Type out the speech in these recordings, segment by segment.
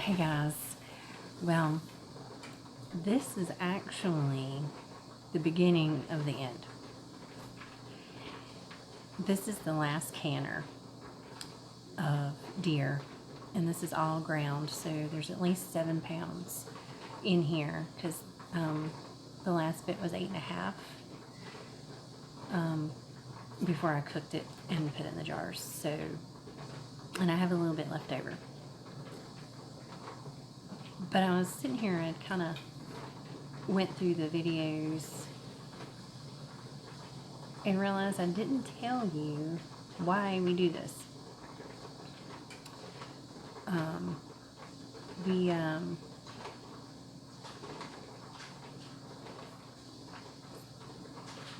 Hey guys, well, this is actually the beginning of the end. This is the last canner of deer, and this is all ground, so there's at least 7 pounds in here because the last bit was 8.5 before I cooked it and put it in the jars. So, and I have a little bit left over. But I was sitting here and kind of went through the videos and realized I didn't tell you why we do this.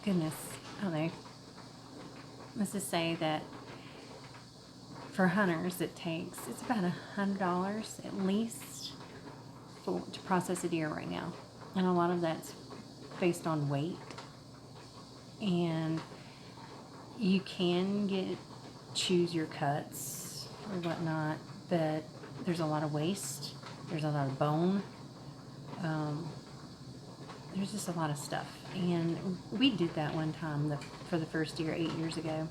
Goodness, I don't know. Let's just say that for hunters, it's about $100 at least to process a deer right now, and a lot of that's based on weight. And you can choose your cuts or whatnot, but there's a lot of waste. There's a lot of bone. There's just a lot of stuff. And we did that one time for the first deer 8 years ago.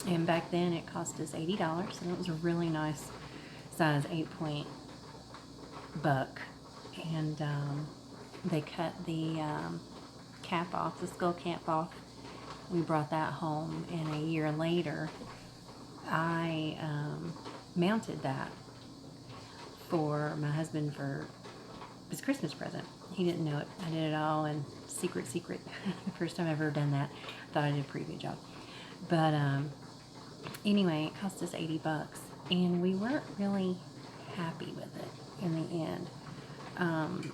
And back then it cost us $80, and it was a really nice size 8-point buck. And they cut the cap off, the skull cap off. We brought that home, and a year later I mounted that for my husband for his Christmas present. He didn't know it. I did it all in secret. First time I've ever done that. Thought I did a pretty good job. But anyway, it cost us $80, and we weren't really happy with it in the end.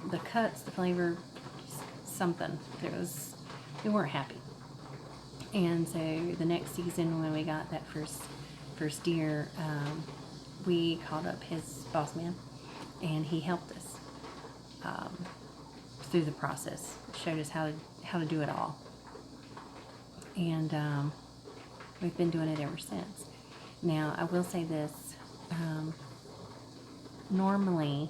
The cuts, the flavor, something. We weren't happy. And so the next season, when we got that first deer, we called up his boss man, and he helped us through the process. Showed us how to do it all, and we've been doing it ever since. Now, I will say this: normally,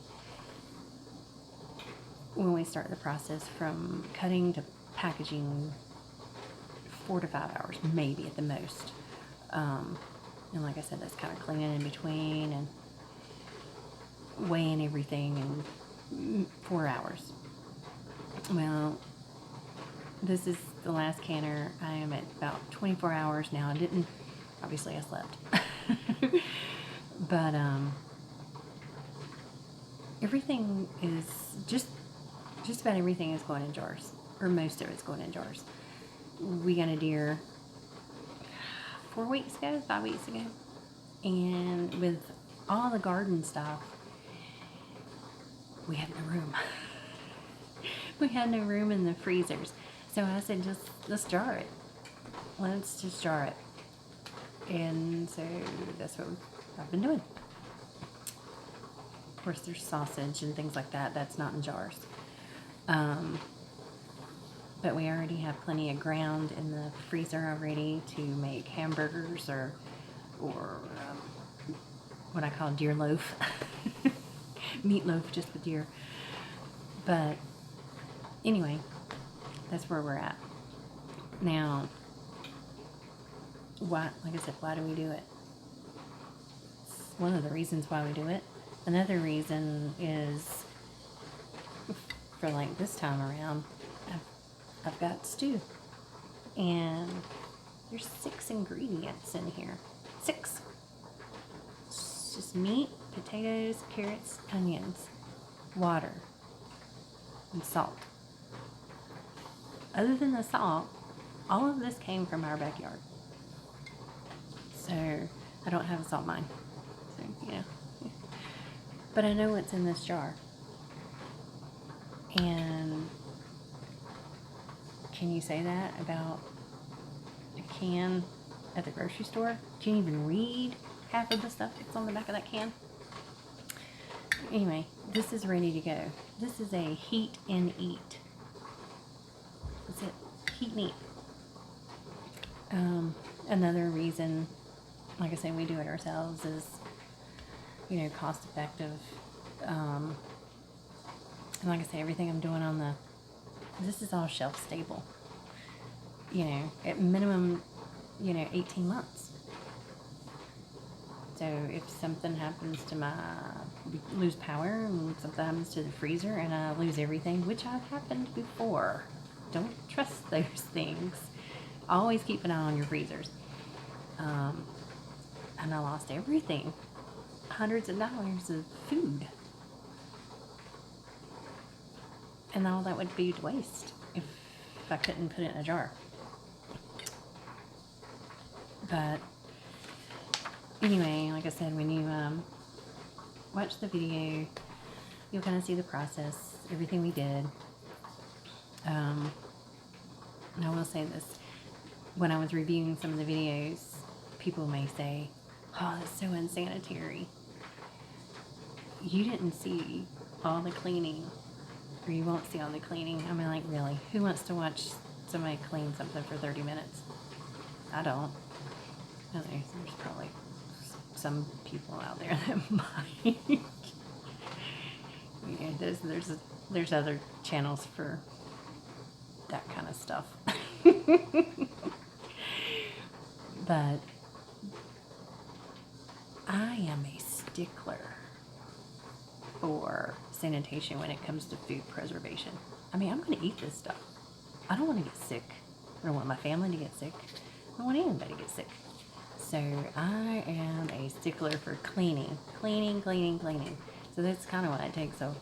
when we start the process from cutting to packaging, 4 to 5 hours, maybe at the most. And like I said, that's kind of cleaning in between and weighing everything in 4 hours. Well, this is the last canner. I am at about 24 hours now. Obviously I slept. But everything is just about everything is going in jars, or most of it's going in jars. We got a deer 5 weeks ago, and with all the garden stuff, we had no room. We had no room in the freezers, so I said, let's jar it. Let's just jar it. And so that's what I've been doing. Of course, there's sausage and things like that. That's not in jars. But we already have plenty of ground in the freezer already to make hamburgers or what I call deer loaf. Meatloaf just with deer. But anyway, that's where we're at. Now, like I said, why do we do it? It's one of the reasons why we do it. Another reason is for like this time around, I've got stew, and there's 6 ingredients in here. 6. It's just meat, potatoes, carrots, onions, water, and salt. Other than the salt, all of this came from our backyard. So I don't have a salt mine. So, but I know what's in this jar. And can you say that about a can at the grocery store? Can you even read half of the stuff that's on the back of that can? Anyway, this is ready to go. This is a heat and eat. That's it. Heat and eat. Another reason, like I say, we do it ourselves is, cost effective. And like I say, everything I'm doing on this is all shelf stable. You know, at minimum, 18 months. So if something happens to lose power and something happens to the freezer and I lose everything, which I've happened before. Don't trust those things. Always keep an eye on your freezers. And I lost everything. Hundreds of dollars of food. And all that would be to waste if I couldn't put it in a jar. But anyway, like I said, when you watch the video, you'll kind of see the process, everything we did. And I will say this, when I was reviewing some of the videos, people may say, oh, that's so unsanitary. You didn't see all the cleaning, or you won't see all the cleaning. I mean, like, really, who wants to watch somebody clean something for 30 minutes? I don't. I don't know, there's probably some people out there that might. Yeah, there's other channels for that kind of stuff. But I am a stickler for sanitation when it comes to food preservation. I mean, I'm going to eat this stuff. I don't want to get sick. I don't want my family to get sick. I don't want anybody to get sick. So I am a stickler for cleaning. So that's kind of why it takes a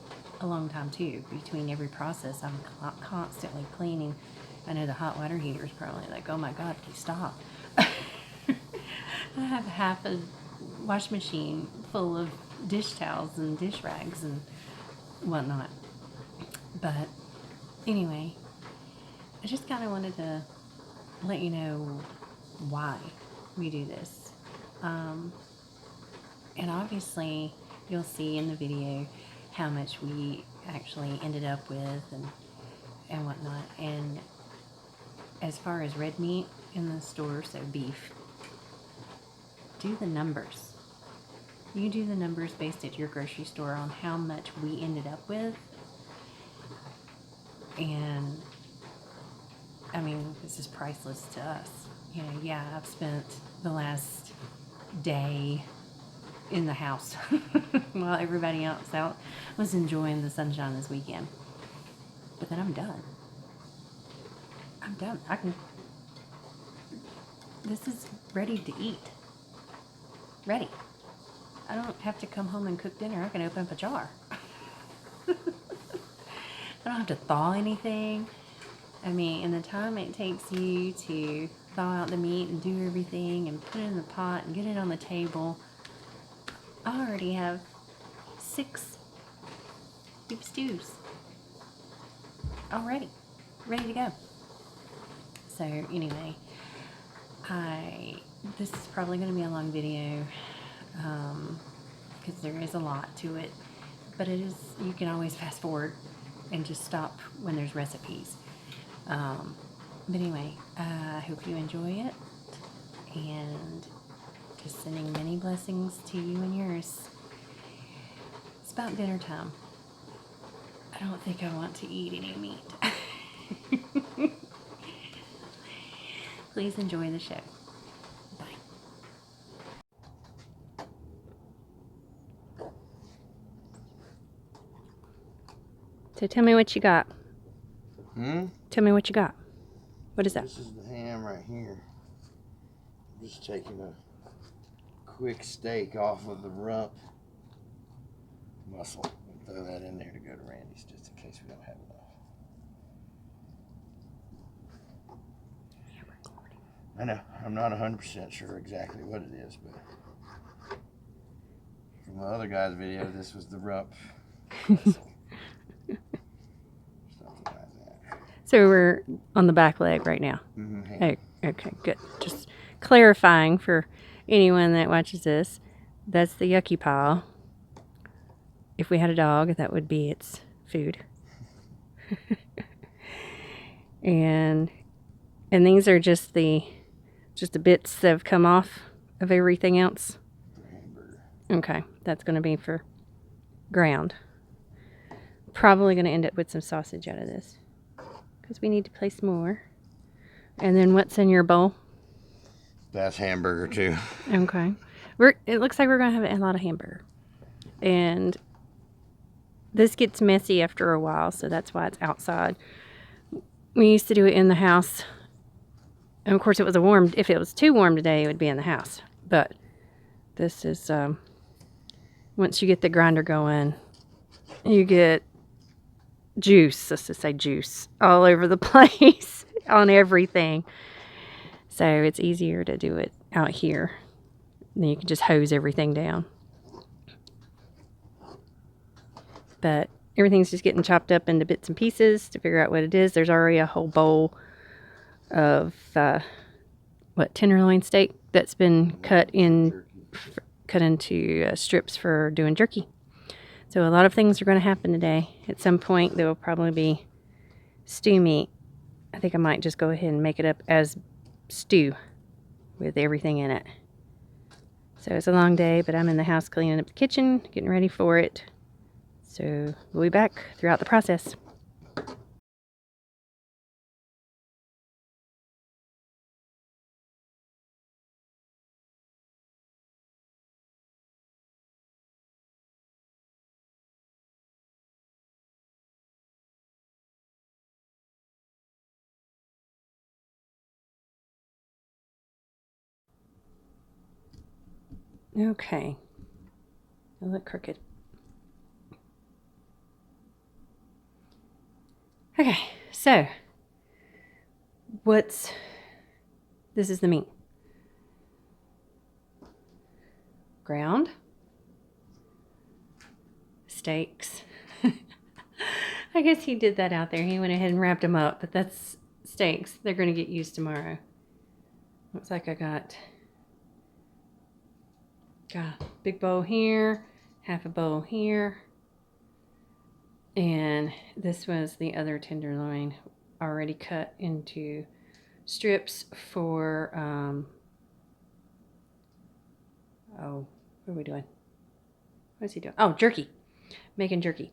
long time too. Between every process, I'm constantly cleaning. I know the hot water heater is probably like, oh my God, please stop. I have half a wash machine full of dish towels and dish rags and whatnot. But anyway, I just kind of wanted to let you know why we do this. And obviously you'll see in the video how much we actually ended up with and whatnot. And as far as red meat in the store, so beef, do the numbers. You do the numbers based at your grocery store on how much we ended up with. And I mean, this is priceless to us. You know, yeah, I've spent the last day in the house while everybody else out was enjoying the sunshine this weekend. But then I'm done. This is ready to eat. Ready. I don't have to come home and cook dinner. I can open up a jar. I don't have to thaw anything. I mean, in the time it takes you to thaw out the meat and do everything and put it in the pot and get it on the table, I already have 6 beef stews already, ready to go. So anyway, this is probably going to be a long video because there is a lot to it, but it is, you can always fast forward and just stop when there's recipes. But anyway, I hope you enjoy it, and just sending many blessings to you and yours. It's about dinner time. I don't think I want to eat any meat. Please enjoy the show. Bye. So tell me what you got. Tell me what you got. What is that? This is the ham right here. I'm just taking a quick steak off of the rump muscle and throw that in there to go to Randy's just in case we don't have enough. I know, I'm not 100% sure exactly what it is, but from the other guy's video, this was the rump muscle. So we're on the back leg right now. Oh, okay, good. Just clarifying for anyone that watches this, that's the yucky pile. If we had a dog, that would be its food. and these are just the bits that have come off of everything else. Okay, that's going to be for ground. Probably going to end up with some sausage out of this because we need to place more. And then what's in your bowl? That's hamburger too. Okay. It looks like we're going to have a lot of hamburger. And this gets messy after a while, so that's why it's outside. We used to do it in the house. And of course, if it was too warm today, it would be in the house. But this is, once you get the grinder going, you get juice, let's just say juice, all over the place on everything. So it's easier to do it out here. Then you can just hose everything down. But everything's just getting chopped up into bits and pieces to figure out what it is. There's already a whole bowl of tenderloin steak that's been cut into strips for doing jerky. So a lot of things are going to happen today. At some point there will probably be stew meat. I think I might just go ahead and make it up as stew with everything in it. So it's a long day, but I'm in the house cleaning up the kitchen, getting ready for it. So we'll be back throughout the process. Okay. I look crooked. Okay, so this is the meat. Ground. Steaks. I guess he did that out there. He went ahead and wrapped them up, but that's steaks. They're going to get used tomorrow. Looks like I got a big bowl here, half a bowl here. And this was the other tenderloin already cut into strips for, what are we doing? What's he doing? Oh, jerky. Making jerky.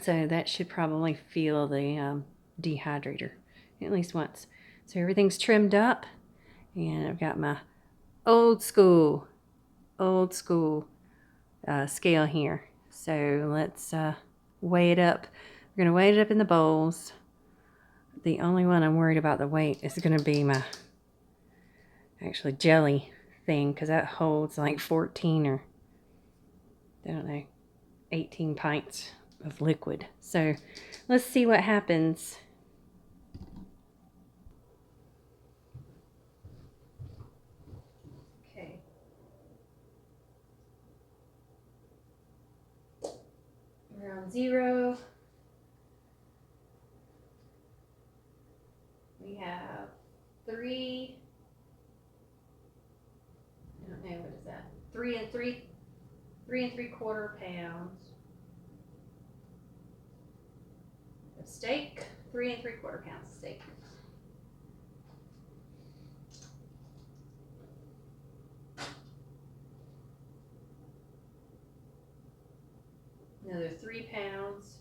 So that should probably fill the dehydrator at least once. So everything's trimmed up, and I've got my old school scale here. So let's weigh it up. We're going to weigh it up in the bowls. The only one I'm worried about the weight is going to be my actually jelly thing, because that holds like 14 or I don't know, 18 pints of liquid. So let's see what happens. Okay. Around 0. We have 3. I don't know, what is that? 3 and 3/4 pounds of steak. 3 3/4 pounds of steak. Another 3 pounds.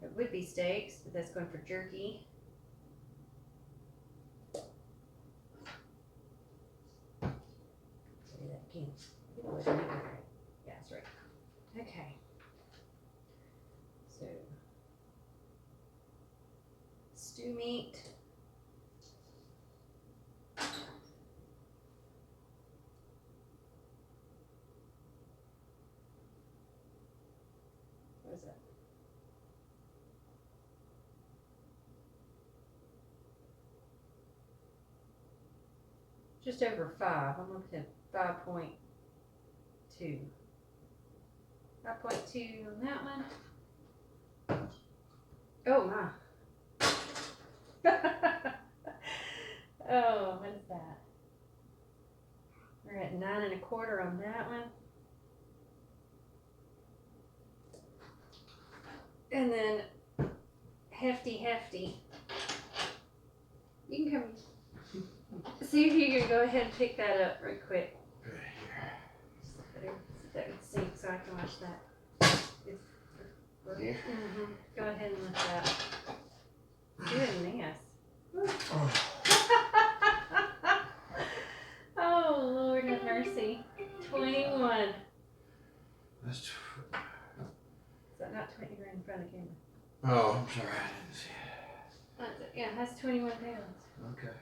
It would be steaks, but that's going for jerky. Say that again. Yeah, that's right. Okay. So, stew meat. What is that? Just over 5. I'm looking at 5.2. 5.2 on that one. Oh my. Oh, what is that? We're at 9 1/4 on that one. And then hefty. You can come see if you can go ahead and pick that up right quick. That would sink, so I can watch that. Yeah. Mm-hmm. Go ahead and lift that. Goodness. Oh, Lord have mercy. 21. That's Is that not 20? You're in front of the camera. oh, I'm sorry. I didn't see it. That's it. Yeah, it has 21 pounds. Okay.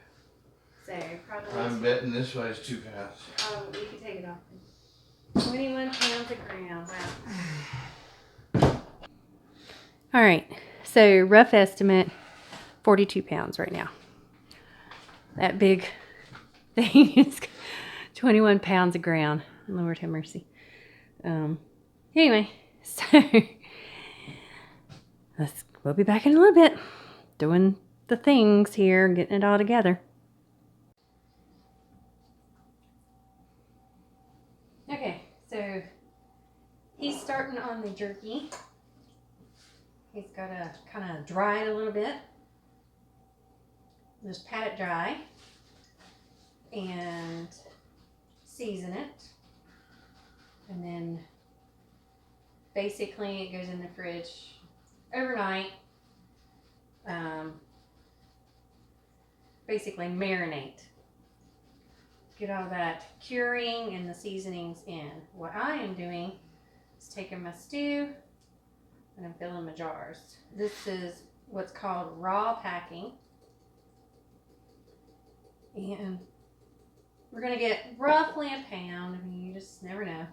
So probably. I'm betting this weighs 2 pounds. Oh, you can take it off. 21 pounds a gram. Wow. All right. So rough estimate, 42 pounds right now. That big thing is 21 pounds of ground. Lord have mercy. Anyway, so we'll be back in a little bit doing the things here, getting it all together. Okay, so he's starting on the jerky. He's got to kind of dry it a little bit. Just pat it dry and season it. And then basically it goes in the fridge overnight. Basically marinate. Get all that curing and the seasonings in. What I am doing is taking my stew and I'm filling my jars. This is what's called raw packing. And we're going to get roughly a pound. I mean, you just never know.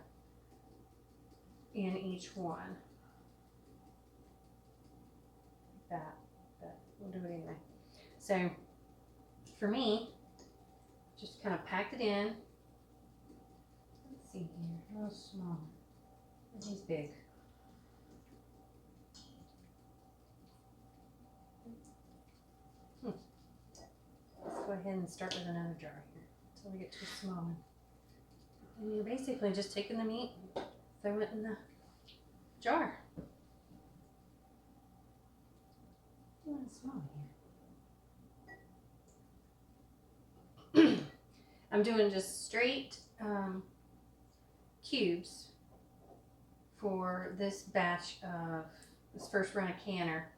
In each one. Like that. But we'll do it anyway. So, for me, just kind of packed it in. Let's see here. How small? He's big. Let's go ahead and start with another jar here until we get to a small one. And you're basically just taking the meat, throw it in the jar. It's small here. I'm doing just straight cubes for this batch of this first run of canner.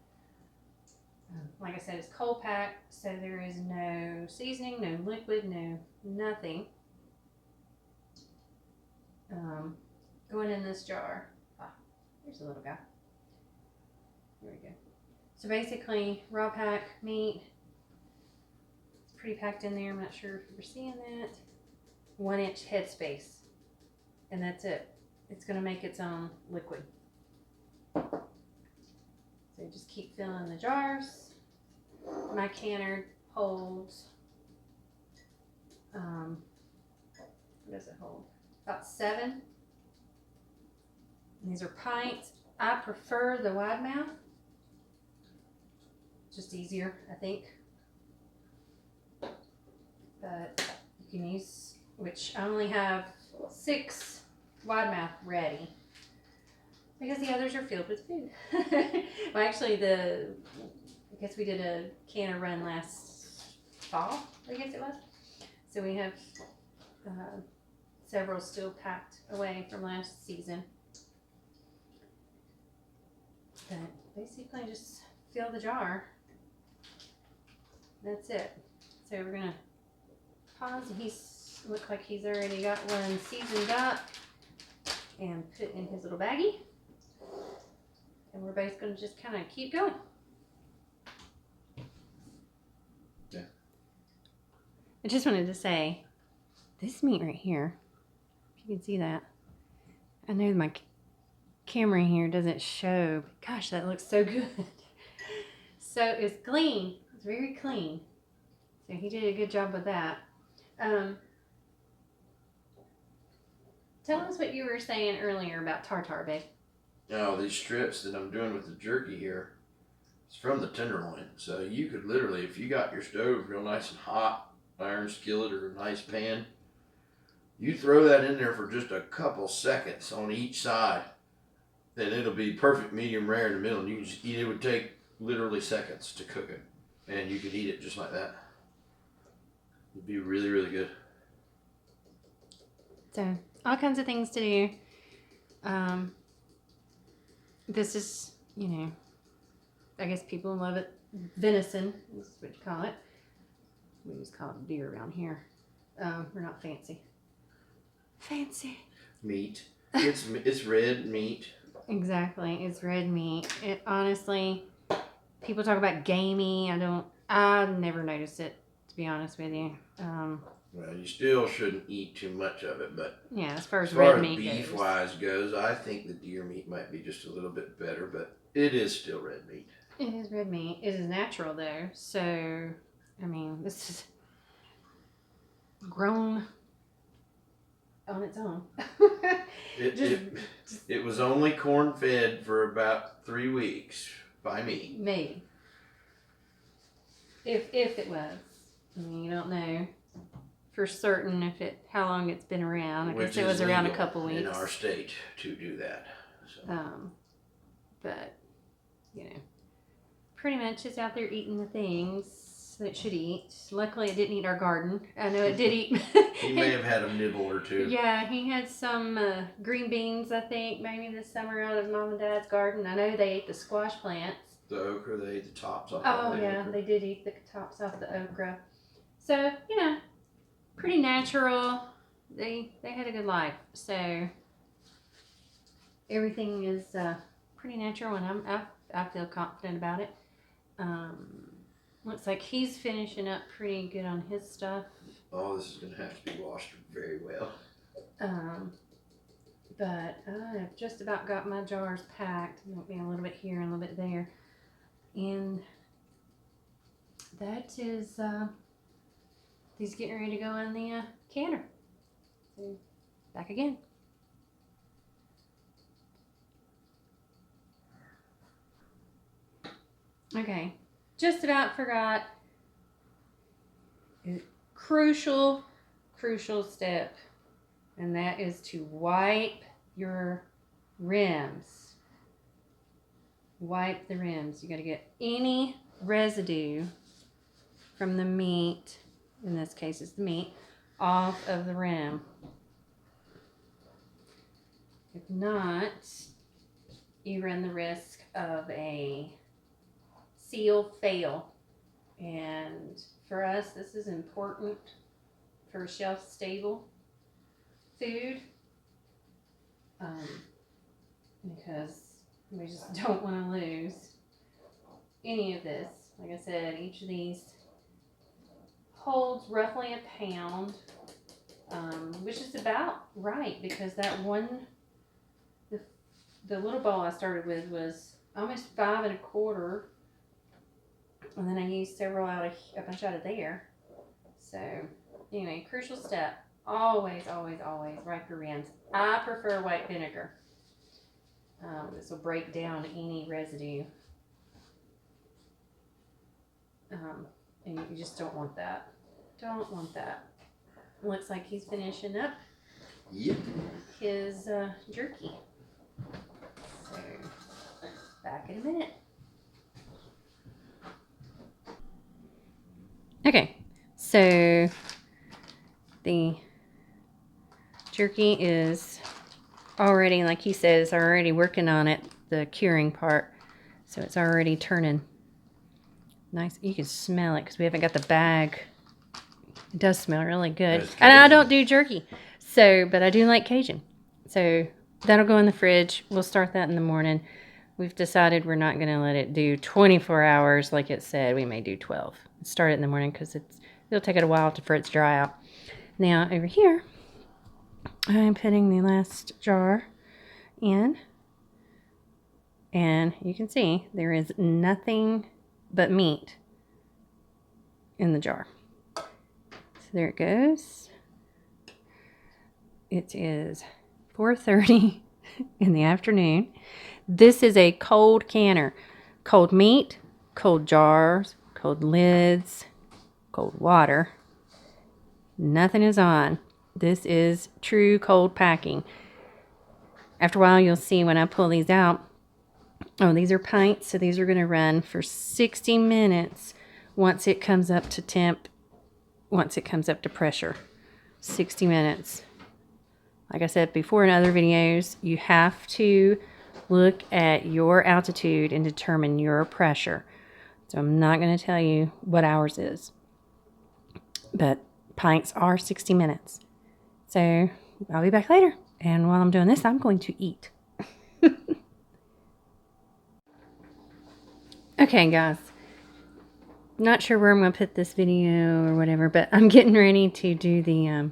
Like I said, it's cold packed, so there is no seasoning, no liquid, no nothing going in this jar. Here's a little guy. There we go. So basically, raw pack meat. It's pretty packed in there. I'm not sure if you're seeing that. 1 inch headspace, and that's it. It's going to make its own liquid. So just keep filling the jars. My canner holds, what does it hold? About 7. And these are pints. I prefer the wide mouth. Just easier, I think. But you can use, which I only have 6 wide mouth ready. Because the others are filled with food. Well, actually, I guess we did a canner run last fall, I guess it was. So we have several still packed away from last season. But basically, just fill the jar. That's it. So we're going to pause. Looks like he's already got one seasoned up and put in his little baggie. And we're both going to just kind of keep going. Yeah. I just wanted to say, this meat right here, if you can see that, I know my camera here doesn't show, but gosh, that looks so good. So it's clean. It's very clean. So he did a good job with that. Tell us what you were saying earlier about tartar, babe. Now, these strips that I'm doing with the jerky here, it's from the tenderloin. So you could literally, if you got your stove real nice and hot, iron skillet or a nice pan, you throw that in there for just a couple seconds on each side, then it'll be perfect medium rare in the middle, and you can just eat it. It would take literally seconds to cook it, and you could eat it just like that. It'd be really, really good. So all kinds of things to do. This is, you know, I guess people love it. Venison is what you call it. We just call it deer around here. We're not fancy. Fancy. Meat. It's red meat. Exactly. It's red meat. It honestly, people talk about gamey. I never noticed it, to be honest with you. Well, you still shouldn't eat too much of it, but Yeah, as far as red red meat beef goes. wise goes, I think the deer meat might be just a little bit better, but it is still red meat. It is red meat. It is natural though. So, I mean, this is grown on its own. It was only corn fed for about 3 weeks by me. Maybe. If it was. I mean, you don't know for certain how long it's been around. I guess it was around a couple weeks. In our state to do that. So. But, you know, pretty much it's out there eating the things that it should eat. Luckily, it didn't eat our garden. I know it did eat. He may have had a nibble or two. Yeah, he had some green beans, I think, maybe this summer out of Mom and Dad's garden. I know they ate the squash plants. The okra, they ate the tops off. Oh, yeah, okra. They did eat the tops off the okra. So, you know, pretty natural. They had a good life. So, everything is pretty natural, and I feel confident about it. Looks like he's finishing up pretty good on his stuff. Oh, this is going to have to be washed very well. But I've just about got my jars packed. Might be a little bit here and a little bit there. And that is, he's getting ready to go in the canner. So, back again. Okay, just about forgot a crucial step, and that is to wipe your rims. Wipe the rims. You got to get any residue from the meat, in this case it's the meat, off of the rim. If not, you run the risk of a seal fail. And for us, this is important for shelf stable food, because we just don't want to lose any of this. Like I said, each of these holds roughly a pound, which is about right, because that one, the little bowl I started with was almost 5 1/4. And then I used several a bunch out of there. So, anyway, crucial step. Always wipe your rims. I prefer white vinegar. This will break down any residue. And you just don't want that. Don't want that. Looks like he's finishing up his jerky. So, back in a minute. Okay, so the jerky is already, like he says, already working on it, the curing part. So it's already turning nice. You can smell it because we haven't got the bag. It does smell really good. And I don't do jerky, but I do like Cajun. So that'll go in the fridge. We'll start that in the morning. We've decided we're not going to let it do 24 hours like it said. We may do 12. Start it in the morning because it'll take it a while for it to dry out. Now over here, I'm putting the last jar in, and you can see there is nothing but meat in the jar. So there it goes. It is 4:30 in the afternoon. This is a cold canner. Cold meat, cold jars, cold lids, cold water. Nothing is on. This is true cold packing. After a while, you'll see when I pull these out. Oh, these are pints, so these are going to run for 60 minutes once it comes up to temp, once it comes up to pressure. 60 minutes. Like I said before in other videos, you have to look at your altitude and determine your pressure. So I'm not going to tell you what ours is. But pints are 60 minutes. So I'll be back later. And while I'm doing this, I'm going to eat. Okay, guys. Not sure where I'm going to put this video or whatever, but I'm getting ready to do the,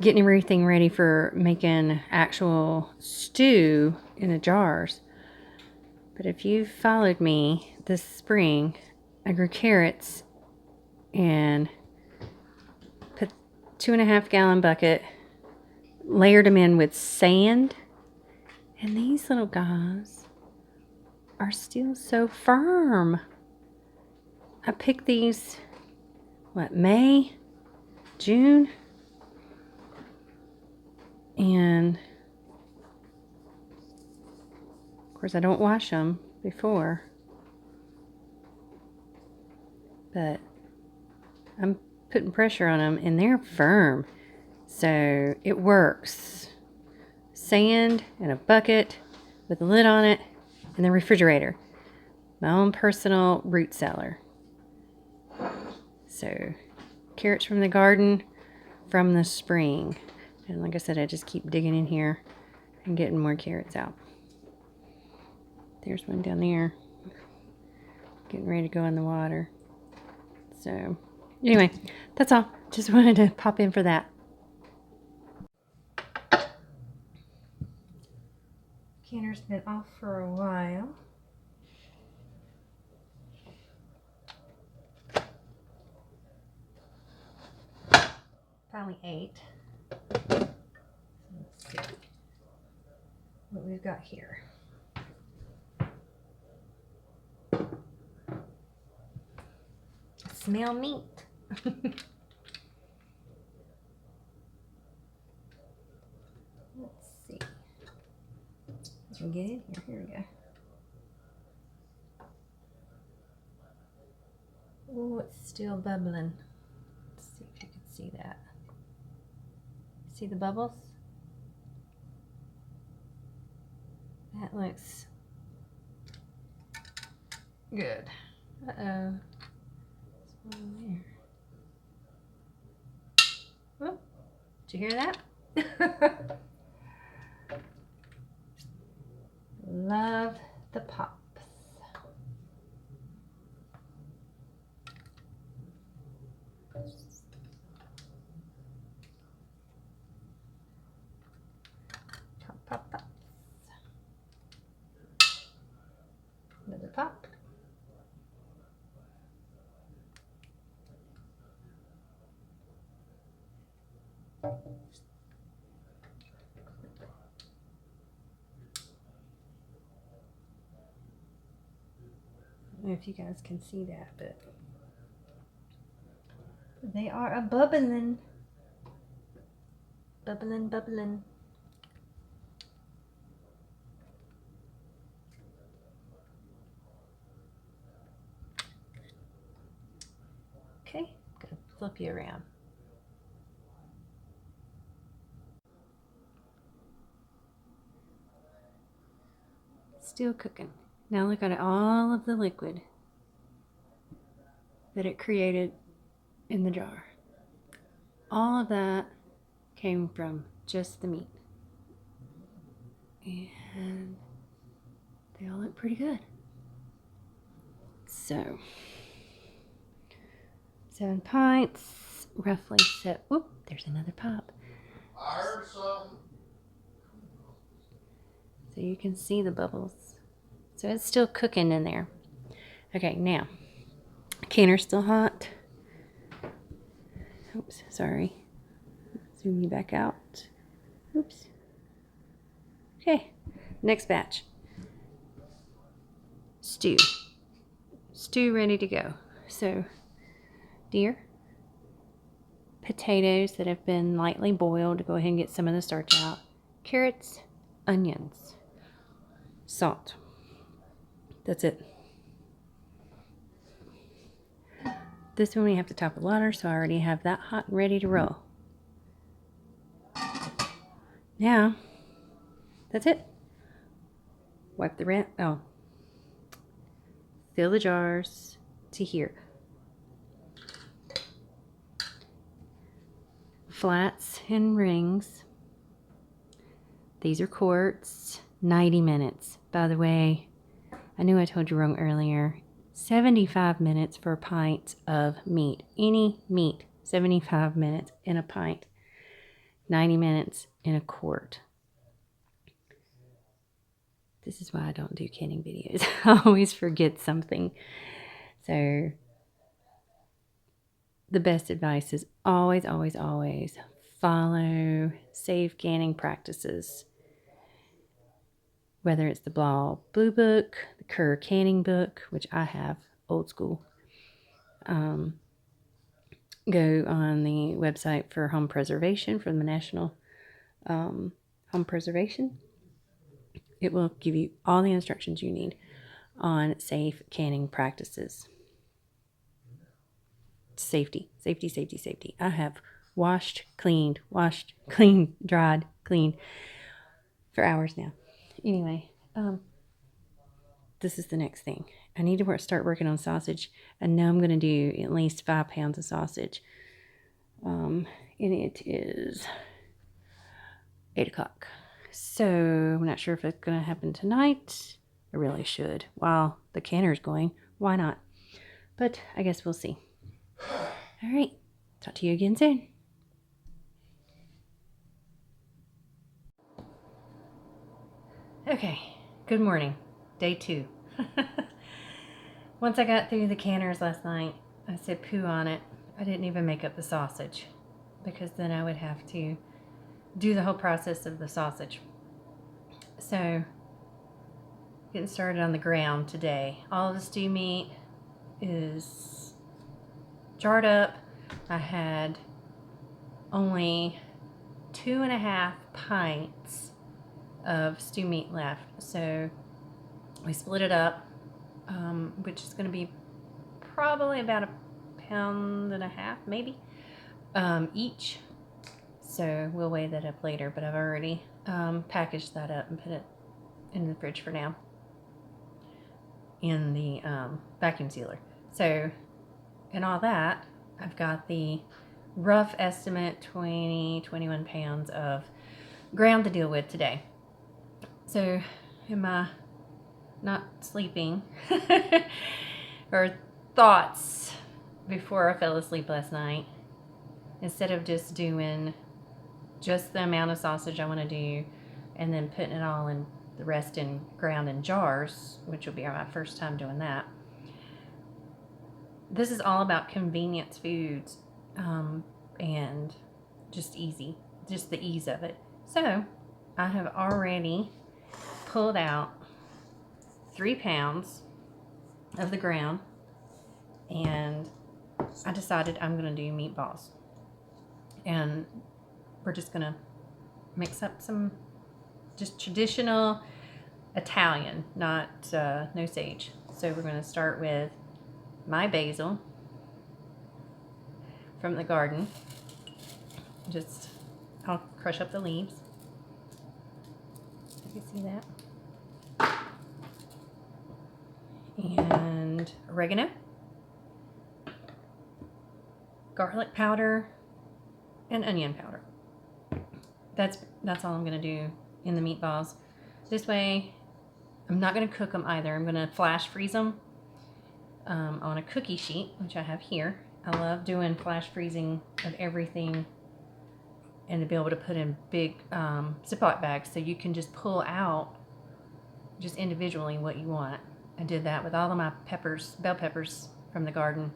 getting everything ready for making actual stew in the jars. But if you've followed me this spring, I grew carrots and put 2.5 gallon bucket, layered them in with sand, and these little guys are still so firm. I picked these, what, May, June, and of course I don't wash them before, but I'm putting pressure on them and they're firm, so it works. Sand and a bucket with a lid on it in the refrigerator. My own personal root cellar. So, carrots from the garden from the spring. And like I said, I just keep digging in here and getting more carrots out. There's one down there. Getting ready to go in the water. So, anyway, that's all. Just wanted to pop in for that. Canner's been off for a while. Finally ate. Let's see what we've got here. Smell meat. Let's see. As we get in here, here we go. Oh, it's still bubbling. Let's see if you can see that. See the bubbles? That looks good. Uh-oh. There's one there. Oh, did you hear that? Love the pops. Pop, pop, pops. Another pop. I don't know if you guys can see that, but they are a bubbling. Bubbling, bubbling. Okay, I'm gonna flip you around. Still cooking. Now look at all of the liquid that it created in the jar. All of that came from just the meat. And they all look pretty good. So, 7 pints, roughly set. Whoop, there's another pop. I heard something. So you can see the bubbles. So it's still cooking in there. Okay, now, canner's still hot. Oops, sorry. Zoom you back out. Oops. Okay, next batch. Stew. Stew ready to go. So, deer, potatoes that have been lightly boiled to go ahead and get some of the starch out, carrots, onions, salt. That's it. This one we have to top with water, so I already have that hot and ready to roll. now, that's it. Wipe the rent. Oh. Fill the jars to here. Flats and rings. These are quarts. 90 minutes. By the way, I knew I told you wrong earlier. 75 minutes for a pint of meat. Any meat. 75 minutes in a pint. 90 minutes in a quart. This is why I don't do canning videos. I always forget something. So the best advice is always, always, always follow safe canning practices. Whether it's the Blue Book, the Kerr Canning Book, which I have, old school. Go on the website for home preservation, from the National Home Preservation. It will give you all the instructions you need on safe canning practices. Safety, safety, safety, safety. I have washed, cleaned, dried, cleaned for hours now. Anyway, this is the next thing. I need to start working on sausage. I know I'm going to do at least 5 pounds of sausage. And it is 8 o'clock. So I'm not sure if it's going to happen tonight. I really should. While the canner's going, why not? But I guess we'll see. All right. Talk to you again soon. Okay. Good morning. Day 2. Once I got through the canners last night, I said poo on it. I didn't even make up the sausage, because then I would have to do the whole process of the sausage. So, getting started on the ground today. All of the stew meat is jarred up. I had only 2.5 pints of stew meat left. So, we split it up, which is going to be probably about 1.5 pounds, maybe, each. So we'll weigh that up later, but I've already packaged that up and put it in the fridge for now in the vacuum sealer. So, and all that, I've got the rough estimate 21 pounds of ground to deal with today. So, am I not sleeping or thoughts before I fell asleep last night? Instead of just doing just the amount of sausage I want to do and then putting it all in, the rest in ground in jars, which will be my first time doing that. This is all about convenience foods, and just easy, just the ease of it. So I have already pulled out 3 pounds of the ground, and I decided I'm going to do meatballs. And we're just going to mix up some just traditional Italian, not no sage. So we're going to start with my basil from the garden. Just, I'll crush up the leaves. You can see that. And oregano, garlic powder, and onion powder. That's all I'm going to do in the meatballs. This way, I'm not going to cook them either. I'm going to flash freeze them on a cookie sheet, which I have here. I love doing flash freezing of everything, and to be able to put in big Ziploc bags so you can just pull out just individually what you want. I did that with all of my peppers, bell peppers from the garden,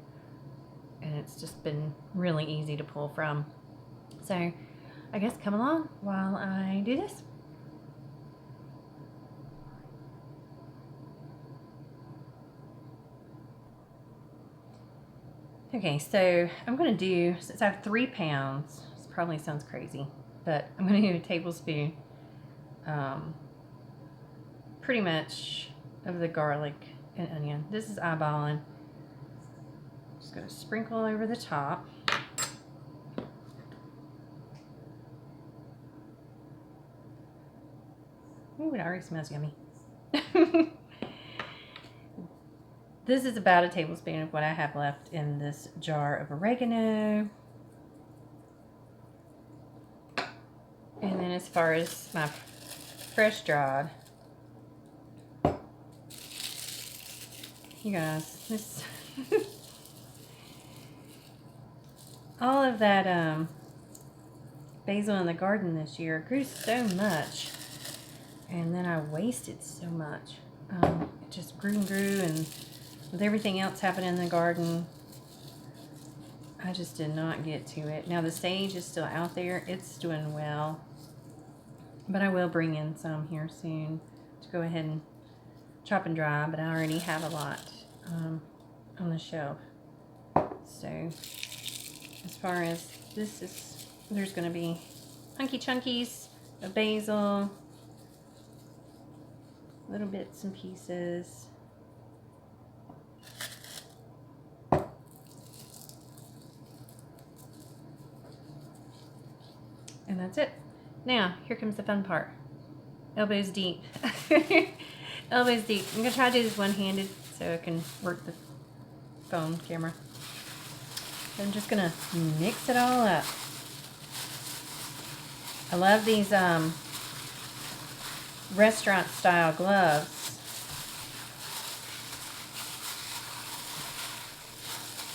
and it's just been really easy to pull from. So I guess come along while I do this. Okay, so I'm going to do, since I have 3 pounds, this probably sounds crazy, but I'm going to do a tablespoon pretty much of the garlic and onion. This is eyeballing. Just going to sprinkle over the top. Ooh, it already smells yummy. This is about a tablespoon of what I have left in this jar of oregano. And then as far as my fresh dried, you guys, this all of that basil in the garden this year grew so much, and then I wasted so much. It just grew and grew, and with everything else happening in the garden, I just did not get to it. Now the sage is still out there. It's doing well, but I will bring in some here soon to go ahead and chop and dry, but I already have a lot on the shelf. So as far as this is, there's going to be hunky chunkies of basil, little bits and pieces. And that's it. Now, here comes the fun part. Elbows deep. Elbows deep. I'm going to try to do this one-handed so I can work the phone camera. I'm just going to mix it all up. I love these restaurant-style gloves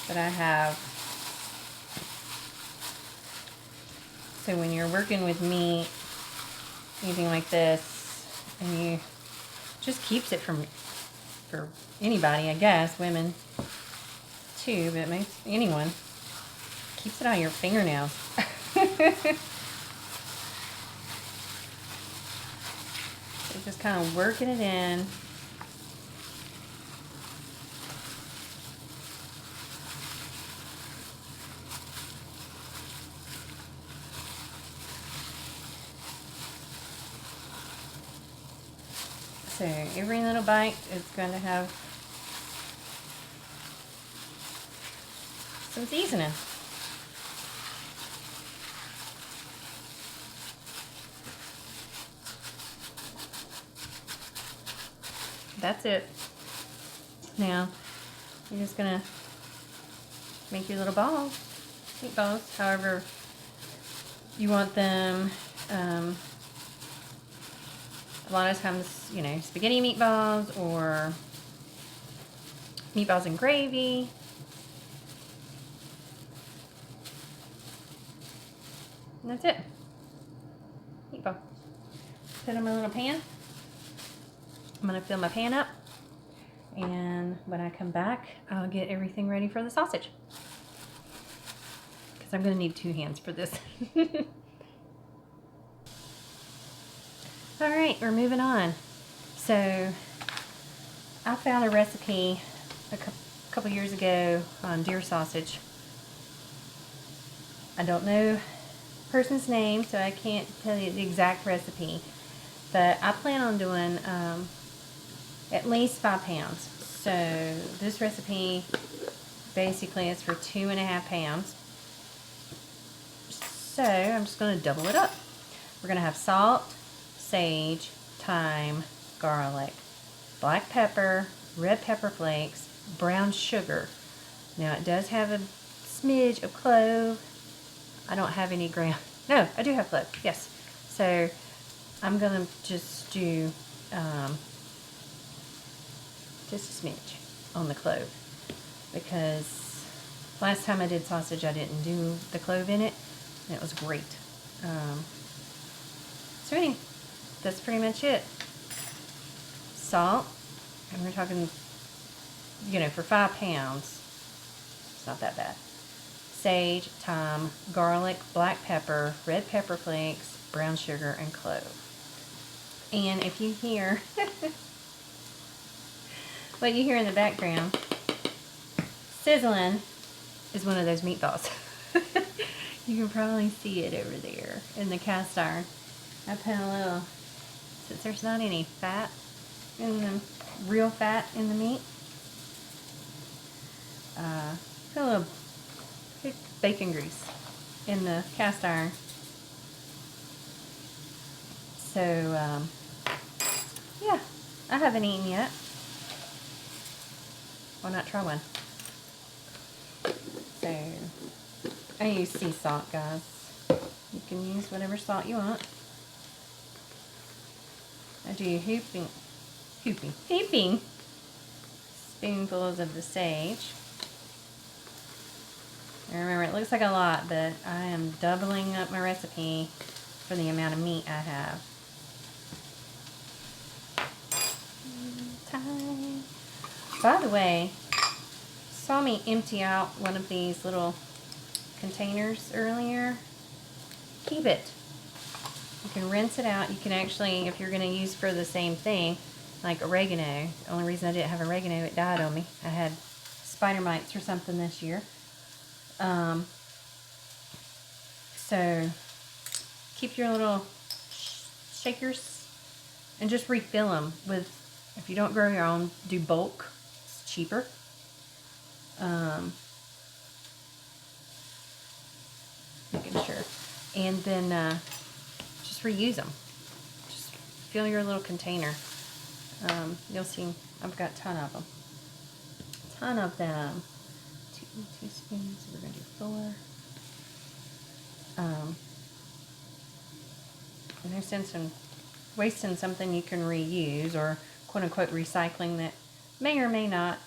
that I have. So when you're working with meat, anything like this, and you just keeps it from, for anybody, I guess, women too, but anyone, keeps it out of your fingernails. So just kind of working it in. So every little bite is going to have some seasoning. That's it. Now you're just going to make your little balls, meatballs, however you want them. A lot of times, you know, spaghetti meatballs or meatballs and gravy. And that's it. Meatball. Put it in my little pan. I'm going to fill my pan up. And when I come back, I'll get everything ready for the sausage. Because I'm going to need 2 hands for this. All right, we're moving on. So I found a recipe a couple years ago on deer sausage. I don't know the person's name, so I can't tell you the exact recipe, but I plan on doing at least 5 pounds. So this recipe basically is for 2.5 pounds. So I'm just going to double it up. We're going to have salt, sage, thyme, garlic, black pepper, red pepper flakes, brown sugar. Now it does have a smidge of clove. I don't have any ground. No, I do have clove. Yes. So I'm gonna just do just a smidge on the clove, because last time I did sausage I didn't do the clove in it, and it was great. So anyway, that's pretty much it. Salt, and we're talking, you know, for 5 pounds, it's not that bad. Sage, thyme, garlic, black pepper, red pepper flakes, brown sugar, and clove. And if you hear what you hear in the background, sizzling, is one of those meatballs. You can probably see it over there in the cast iron. I put a little, since there's not any fat in the, real fat in the meat, put a little bacon grease in the cast iron. So I haven't eaten yet. Why not try one? So, I use sea salt, guys. You can use whatever salt you want. I do heaping spoonfuls of the sage. And remember, it looks like a lot, but I am doubling up my recipe for the amount of meat I have. Time. By the way, saw me empty out one of these little containers earlier. Keep it. You can rinse it out. You can actually, if you're going to use for the same thing, like oregano. The only reason I didn't have oregano, it died on me. I had spider mites or something this year. So keep your little shakers and just refill them with, if you don't grow your own, do bulk. It's cheaper. Making sure. And then just reuse them. Just fill your little container. You'll see I've got a ton of them. Ton of them. 2 teaspoons. So we're going to do 4. No sense in wasting something you can reuse, or quote unquote recycling that may or may not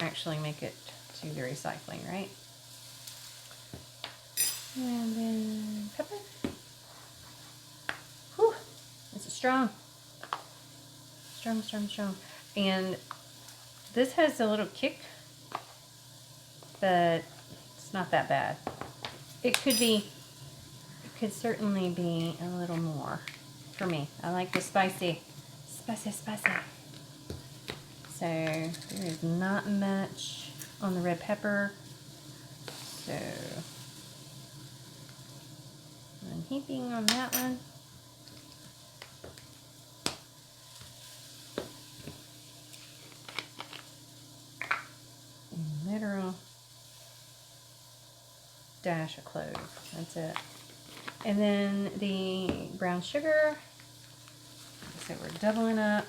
actually make it to the recycling, right? And then pepper. Whew, this is strong. Strong, strong, strong. And this has a little kick, but it's not that bad. It could certainly be a little more for me. I like the spicy. Spicy. So there is not much on the red pepper. So I'm heaping on that one. Literal dash of clove. That's it. And then the brown sugar. So we're doubling up.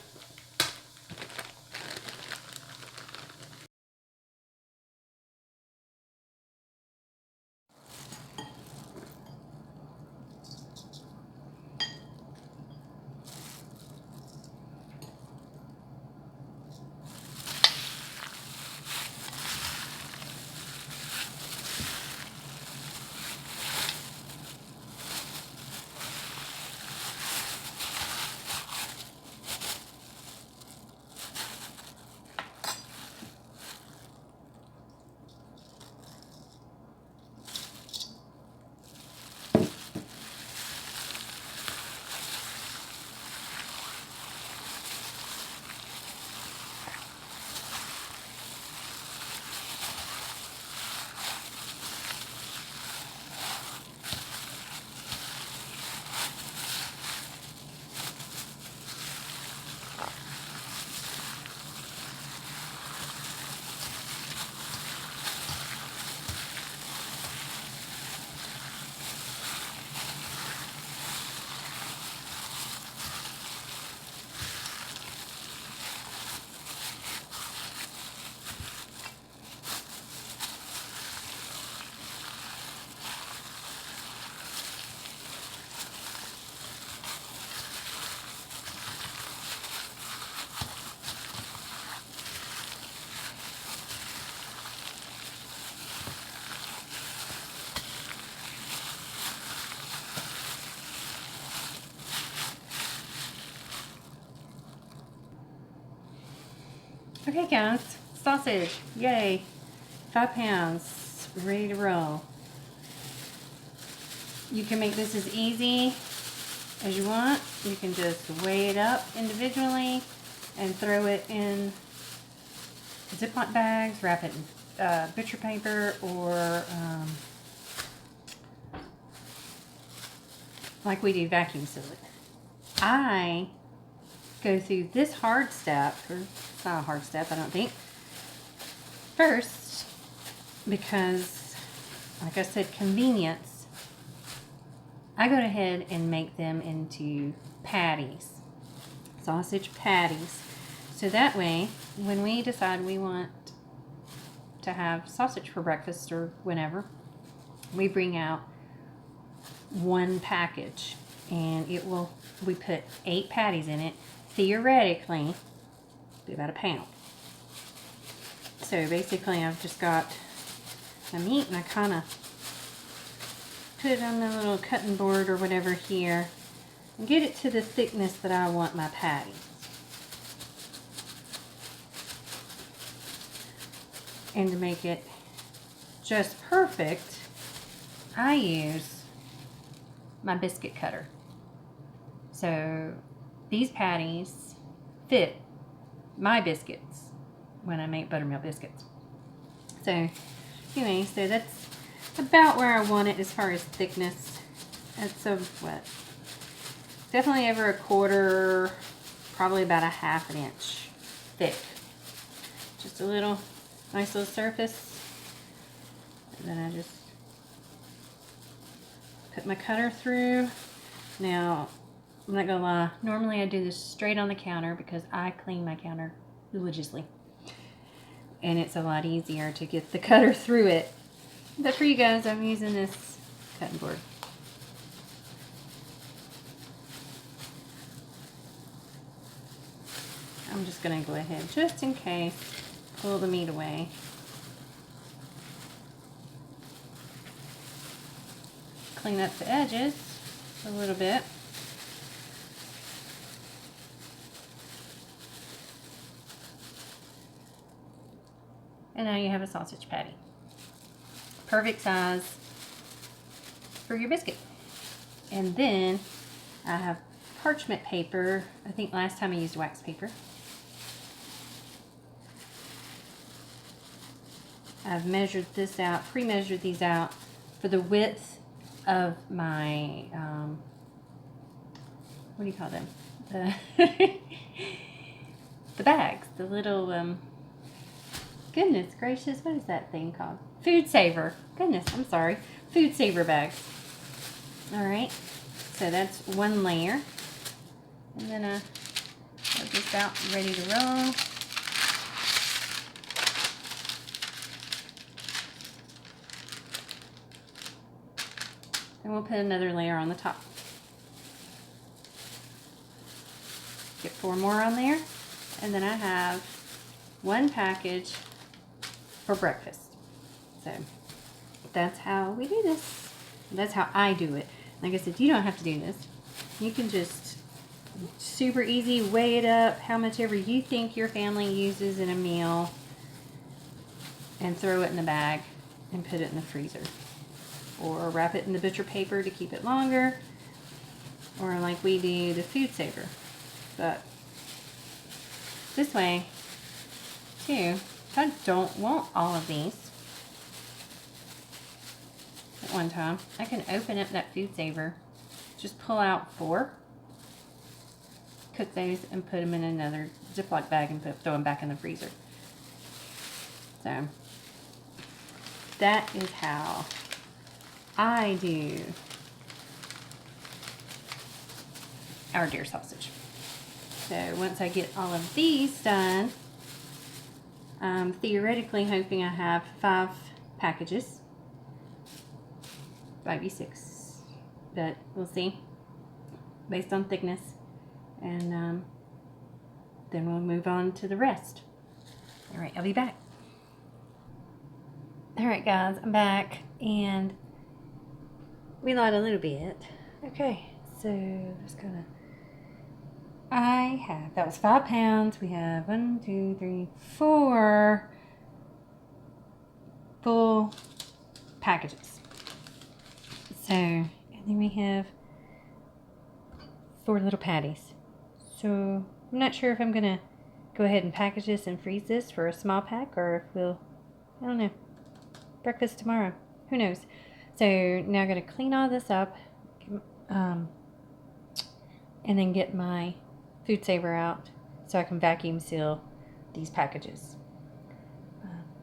Okay guys, sausage, yay, 5 pounds, ready to roll. You can make this as easy as you want. You can just weigh it up individually and throw it in Ziploc bags, wrap it in butcher paper, or like we do, vacuum seal it. I go through this hard step, or it's not a hard step, I don't think, first, because, like I said, convenience. I go ahead and make them into patties. sausage patties. So that way, when we decide we want to have sausage for breakfast or whenever, we bring out one package, and we put 8 patties in it. Theoretically, be about a pound. So basically, I've just got my meat, and I kind of put it on the little cutting board or whatever here, and get it to the thickness that I want my patty. And to make it just perfect, I use my biscuit cutter. So these patties fit my biscuits when I make buttermilk biscuits. So anyway, so that's about where I want it as far as thickness. It's definitely over a quarter, probably about a half an inch thick. Just a little nice little surface. And then I just put my cutter through. Now, I'm not gonna lie, normally I do this straight on the counter because I clean my counter religiously. And it's a lot easier to get the cutter through it. But for you guys, I'm using this cutting board. I'm just gonna go ahead, just in case, pull the meat away. Clean up the edges a little bit. And now you have a sausage patty. Perfect size for your biscuit. And then I have parchment paper. I think last time I used wax paper. I've measured this out, pre-measured these out for the width of my, what do you call them? The bags, the little, goodness gracious, what is that thing called? Food saver. Goodness, I'm sorry. Food saver bags. All right, so that's one layer. And then I have this out ready to roll. And we'll put another layer on the top. Get 4 more on there. And then I have one package for breakfast. So that's how we do this. That's how I do it. Like I said, you don't have to do this. You can just super easy weigh it up, how much ever you think your family uses in a meal, and throw it in the bag and put it in the freezer. Or wrap it in the butcher paper to keep it longer, or like we do the food saver. But this way too, if I don't want all of these at one time, I can open up that food saver, just pull out 4, cook those, and put them in another Ziploc bag and throw them back in the freezer. So that is how I do our deer sausage. So once I get all of these done, I'm theoretically hoping I have 5 packages, 5 6, but we'll see based on thickness, and then we'll move on to the rest. All right, I'll be back. All right, guys, I'm back, and we lied a little bit. Okay, so just gonna. That was 5 pounds. We have 1, 2, 3, 4 full packages. So, and then we have 4 little patties. So, I'm not sure if I'm gonna go ahead and package this and freeze this for a small pack, or if we'll, I don't know, breakfast tomorrow. Who knows? So, now I'm gonna clean all this up, and then get my food saver out so I can vacuum seal these packages.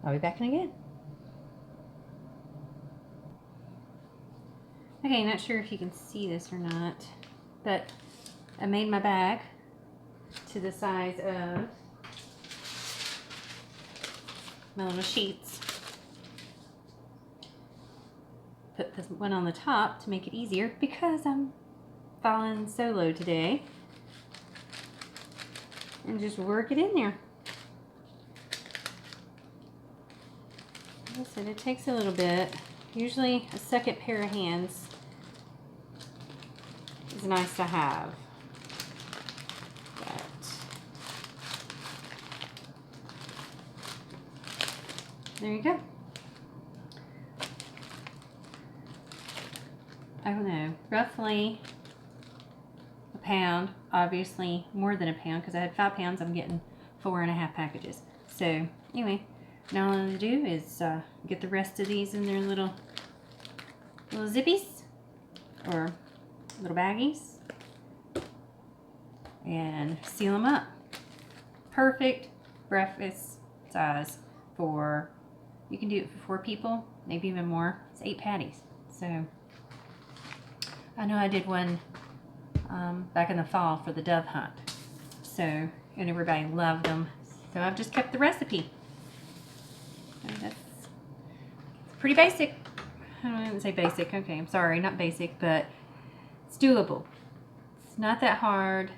I'll be back in again. Okay, not sure if you can see this or not, but I made my bag to the size of my little sheets. Put this one on the top to make it easier because I'm filing solo today. And just work it in there. Like I said, it takes a little bit. Usually a second pair of hands is nice to have. But there you go. I don't know, roughly a pound, obviously more than a pound because I had 5 pounds, I'm getting 4.5 packages. So anyway, now all I'm going to do is get the rest of these in their little zippies or little baggies and seal them up. Perfect breakfast size for, you can do it for 4 people, maybe even more. It's 8 patties. So I know I did one back in the fall for the dove hunt. So, and everybody loved them. So I've just kept the recipe. And that's pretty basic. I didn't say basic. Okay, I'm sorry, not basic, but it's doable. It's not that hard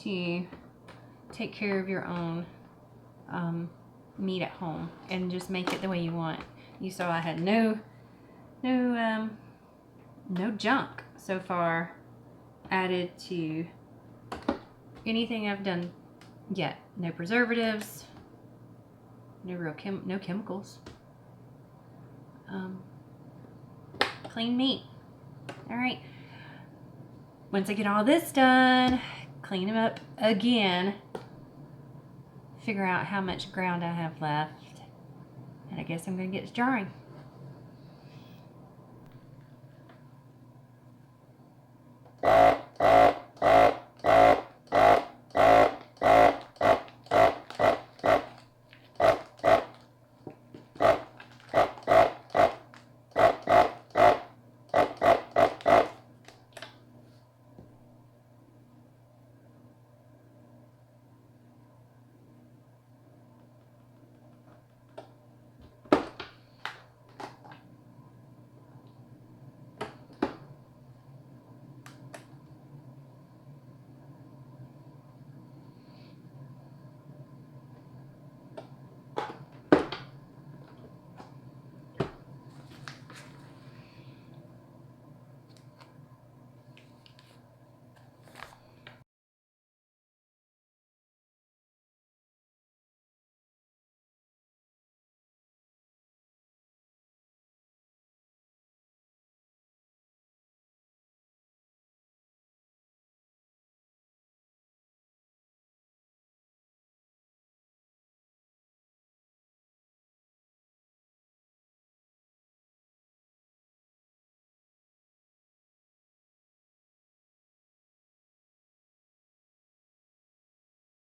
to take care of your own meat at home and just make it the way you want. You saw I had no junk so far added to anything I've done yet. No preservatives, no chemicals. Clean meat. All right. Once I get all this done, clean them up again, figure out how much ground I have left, and I guess I'm going to get to jarring.